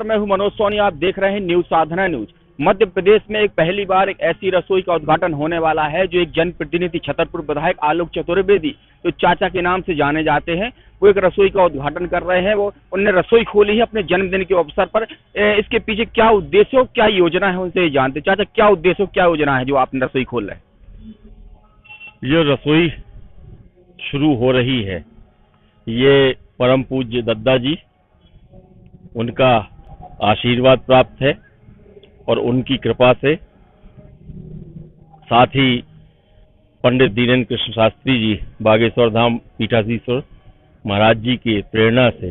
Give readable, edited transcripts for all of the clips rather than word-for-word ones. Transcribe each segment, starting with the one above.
मैं हूं मनोज सोनी। आप देख रहे हैं न्यूज साधना न्यूज। मध्य प्रदेश में एक पहली बार एक ऐसी रसोई का उद्घाटन होने वाला है जो एक जनप्रतिनिधि छतरपुर विधायक आलोक चतुर्वेदी जो चाचा के नाम से जाने जाते हैं, वो एक रसोई का उद्घाटन कर रहे हैं। वो उन्होंने रसोई खोली है अपने जन्मदिन के अवसर पर। इसके पीछे क्या उद्देश्य हो, क्या योजना है, उनसे जानते। चाचा, क्या उद्देश्य हो, क्या योजना है जो आपने रसोई खोल रहे हैं? ये रसोई शुरू हो रही है, ये परम पूज्य दद्दा जी, उनका आशीर्वाद प्राप्त है और उनकी कृपा से, साथ ही पंडित दीनेन्द्र कृष्ण शास्त्री जी बागेश्वर धाम पीठाधीश्वर महाराज जी की प्रेरणा से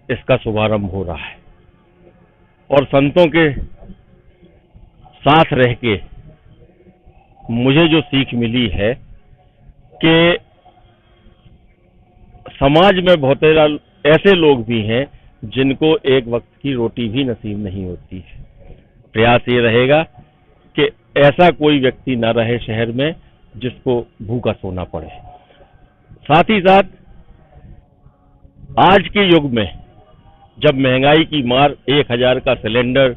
इसका शुभारंभ हो रहा है। और संतों के साथ रह के मुझे जो सीख मिली है कि समाज में बहुत ऐसे लोग भी हैं जिनको एक वक्त की रोटी भी नसीब नहीं होती है। प्रयास ये रहेगा कि ऐसा कोई व्यक्ति न रहे शहर में जिसको भूखा सोना पड़े। साथ ही साथ आज के युग में जब महंगाई की मार 1000 का सिलेंडर,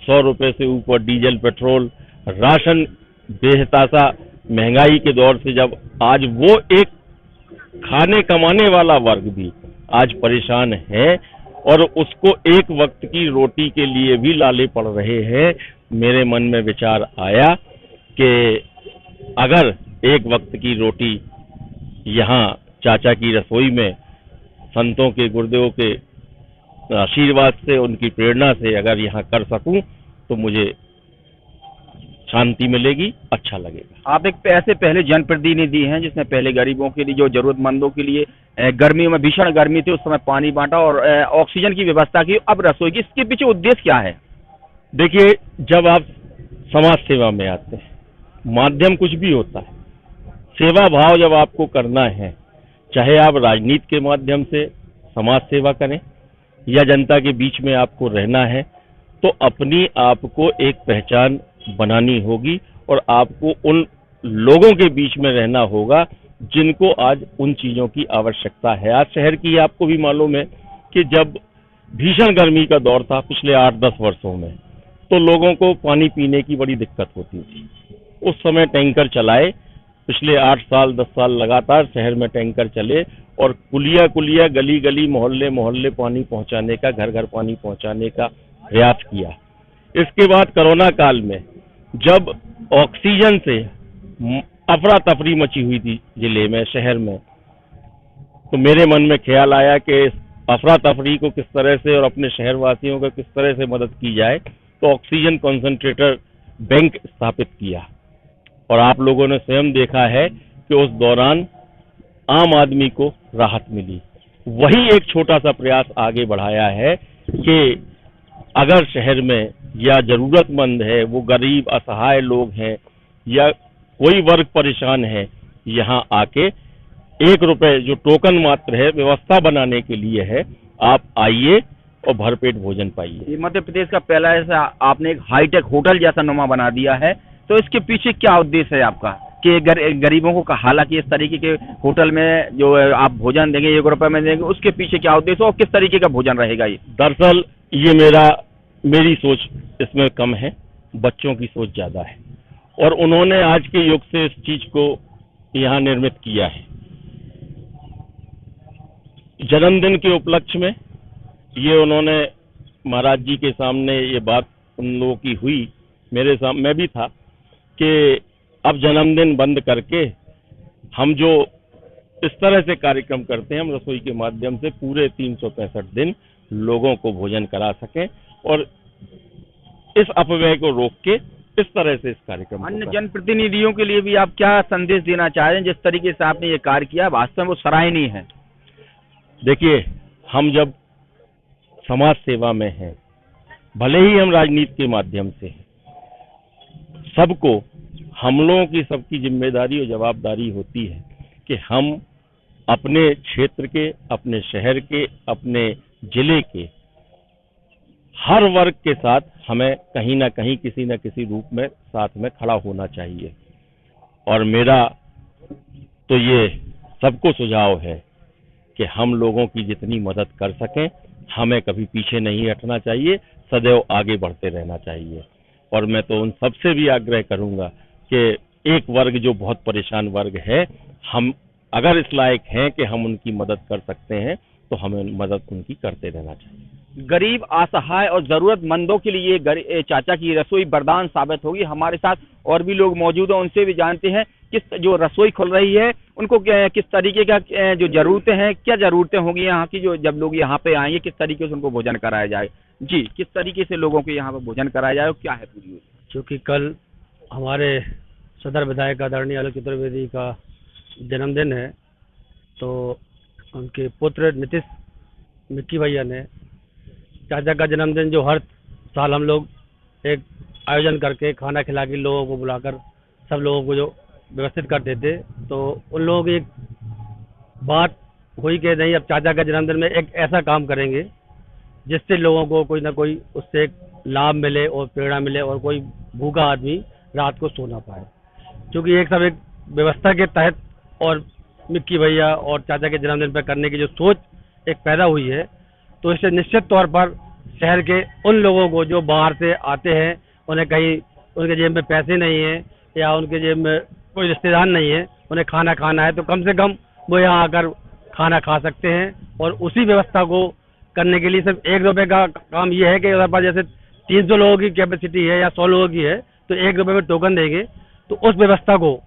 100 रुपए से ऊपर डीजल पेट्रोल, राशन बेहताशा महंगाई के दौर से जब आज वो एक खाने कमाने वाला वर्ग भी आज परेशान है और उसको एक वक्त की रोटी के लिए भी लाले पड़ रहे हैं, मेरे मन में विचार आया कि अगर एक वक्त की रोटी यहाँ चाचा की रसोई में संतों के, गुरुदेव के आशीर्वाद से, उनकी प्रेरणा से अगर यहाँ कर सकूं तो मुझे शांति मिलेगी, अच्छा लगेगा। आप एक ऐसे पहले जनप्रतिनिधि हैं जिसने पहले गरीबों के लिए, जो जरूरतमंदों के लिए, गर्मियों में भीषण गर्मी थी उस समय पानी बांटा और ऑक्सीजन की व्यवस्था की, अब रसोई की। इसके पीछे उद्देश्य क्या है? देखिए, जब आप समाज सेवा में आते हैं, माध्यम कुछ भी होता है, सेवा भाव जब आपको करना है, चाहे आप राजनीति के माध्यम से समाज सेवा करें या जनता के बीच में आपको रहना है, तो अपनी आपको एक पहचान बनानी होगी और आपको उन लोगों के बीच में रहना होगा जिनको आज उन चीजों की आवश्यकता है। आज शहर की आपको भी मालूम है कि जब भीषण गर्मी का दौर था पिछले 8-10 वर्षों में, तो लोगों को पानी पीने की बड़ी दिक्कत होती थी। उस समय टैंकर चलाए, पिछले 8 साल 10 साल लगातार शहर में टैंकर चले और कुलिया कुलिया, गली गली, मोहल्ले मोहल्ले पानी पहुंचाने का, घर घर पानी पहुंचाने का प्रयास किया। इसके बाद कोरोना काल में जब ऑक्सीजन से अफरा तफरी मची हुई थी जिले में, शहर में, तो मेरे मन में ख्याल आया कि इस अफरा तफरी को किस तरह से और अपने शहरवासियों को किस तरह से मदद की जाए। तो ऑक्सीजन कॉन्सेंट्रेटर बैंक स्थापित किया और आप लोगों ने स्वयं देखा है कि उस दौरान आम आदमी को राहत मिली। वही एक छोटा सा प्रयास आगे बढ़ाया है कि अगर शहर में या जरूरतमंद है, वो गरीब असहाय लोग हैं या कोई वर्ग परेशान है, यहाँ आके 1 रुपए जो टोकन मात्र है व्यवस्था बनाने के लिए है, आप आइए और भरपेट भोजन पाइए। मध्य प्रदेश का पहला ऐसा आपने एक हाईटेक होटल जैसा नुमा बना दिया है, तो इसके पीछे क्या उद्देश्य है आपका कि गरीबों को, हालांकि इस तरीके के होटल में जो आप भोजन देंगे 1 रुपए में देंगे, उसके पीछे क्या उद्देश्य और किस तरीके का भोजन रहेगा? ये दरअसल ये मेरी सोच इसमें कम है, बच्चों की सोच ज्यादा है और उन्होंने आज के युग से इस चीज को यहाँ निर्मित किया है। जन्मदिन के उपलक्ष्य में ये उन्होंने महाराज जी के सामने ये बात उन लोगों की हुई, मेरे सामने मैं भी था, कि अब जन्मदिन बंद करके हम जो इस तरह से कार्यक्रम करते हैं, हम रसोई के माध्यम से पूरे 365 दिन लोगों को भोजन करा सकें और इस अपव्यय को रोक के इस तरह से इस कार्यक्रम। अन्य जनप्रतिनिधियों के लिए भी आप क्या संदेश देना चाह रहे हैं? जिस तरीके से आपने ये कार्य किया, वास्तव में वो सराहनीय है। देखिए, हम जब समाज सेवा में हैं, भले ही हम राजनीति के माध्यम से हैं, सबको, हम लोगों की सबकी जिम्मेदारी और जवाबदारी होती है कि हम अपने क्षेत्र के, अपने शहर के, अपने जिले के हर वर्ग के साथ हमें कहीं ना कहीं, किसी न किसी रूप में साथ में खड़ा होना चाहिए। और मेरा तो ये सबको सुझाव है कि हम लोगों की जितनी मदद कर सकें हमें कभी पीछे नहीं हटना चाहिए, सदैव आगे बढ़ते रहना चाहिए। और मैं तो उन सबसे भी आग्रह करूंगा कि एक वर्ग जो बहुत परेशान वर्ग है, हम अगर इस लायक हैं कि हम उनकी मदद कर सकते हैं तो हमें मदद उनकी करते रहना चाहिए। गरीब, असहाय और जरूरतमंदों के लिए चाचा की रसोई वरदान साबित होगी। हमारे साथ और भी लोग मौजूद हैं, उनसे भी जानते हैं किस जो रसोई खुल रही है उनको किस तरीके का जो जरूरतें हैं, क्या जरूरतें होंगी यहाँ की, जो जब लोग यहाँ पे आएंगे किस तरीके से उनको भोजन कराया जाए। जी, किस तरीके से लोगों को यहाँ पे भोजन कराया जाए और क्या है पूरी योजना? क्योंकि कल हमारे सदर विधायक आदरणीय आलोक चतुर्वेदी का जन्मदिन है, तो उनके पुत्र नीतीश मिक्की भैया ने चाचा का जन्मदिन जो हर साल हम लोग एक आयोजन करके खाना खिला के लोगों को बुलाकर सब लोगों को जो व्यवस्थित करते थे, तो उन लोगों की एक बात हुई कि नहीं, अब चाचा का जन्मदिन में एक ऐसा काम करेंगे जिससे लोगों को कोई ना कोई उससे एक लाभ मिले और प्रेरणा मिले और कोई भूखा आदमी रात को सो ना पाए। क्योंकि एक सब एक व्यवस्था के तहत और मिक्की भैया और चाचा के जन्मदिन पर करने की जो सोच एक पैदा हुई है, तो इससे निश्चित तौर पर शहर के उन लोगों को जो बाहर से आते हैं, उन्हें कहीं उनके जेब में पैसे नहीं है या उनके जेब में कोई रिश्तेदार नहीं है, उन्हें खाना खाना है, तो कम से कम वो यहाँ आकर खाना खा सकते हैं। और उसी व्यवस्था को करने के लिए सिर्फ ₹1 का काम ये है कि अगर पर जैसे 300 लोगों की कैपेसिटी है या 100 लोगों की है तो ₹1 में टोकन देंगे, तो उस व्यवस्था को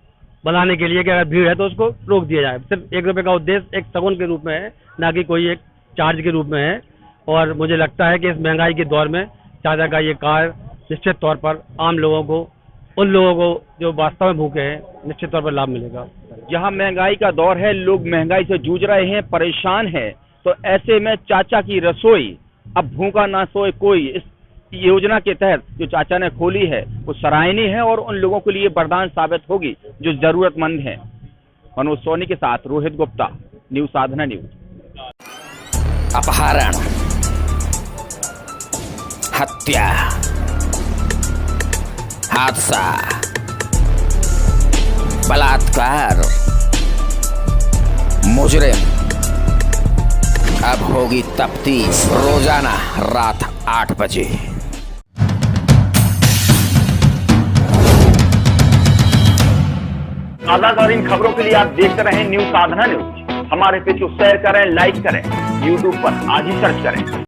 बनाने के लिए कि अगर भीड़ है तो उसको रोक दिया जाए। सिर्फ ₹1 का उद्देश्य एक शगुन के रूप में है, ना कि कोई एक चार्ज के रूप में है। और मुझे लगता है कि इस महंगाई के दौर में चाचा का ये कार्य निश्चित तौर पर आम लोगों को, उन लोगों को जो वास्तव में भूखे हैं, निश्चित तौर पर लाभ मिलेगा। जहाँ महंगाई का दौर है, लोग महंगाई से जूझ रहे हैं, परेशान हैं, तो ऐसे में चाचा की रसोई अब भूखा ना सोए कोई, इस योजना के तहत जो चाचा ने खोली है वो सराहनीय है और उन लोगों के लिए वरदान साबित होगी जो जरूरतमंद हैं। मनोज सोनी के साथ रोहित गुप्ता, न्यूज साधना न्यूज। अपहरण, हत्या, हादसा, बलात्कार, मुजरिम, अब होगी तफ्तीश। रोजाना रात 8 बजे। ताज़ा-तरीन खबरों के लिए आप देखते रहें न्यूज साधना न्यूज। हमारे पेज को शेयर करें, लाइक करें, यूट्यूब पर आज ही सर्च करें।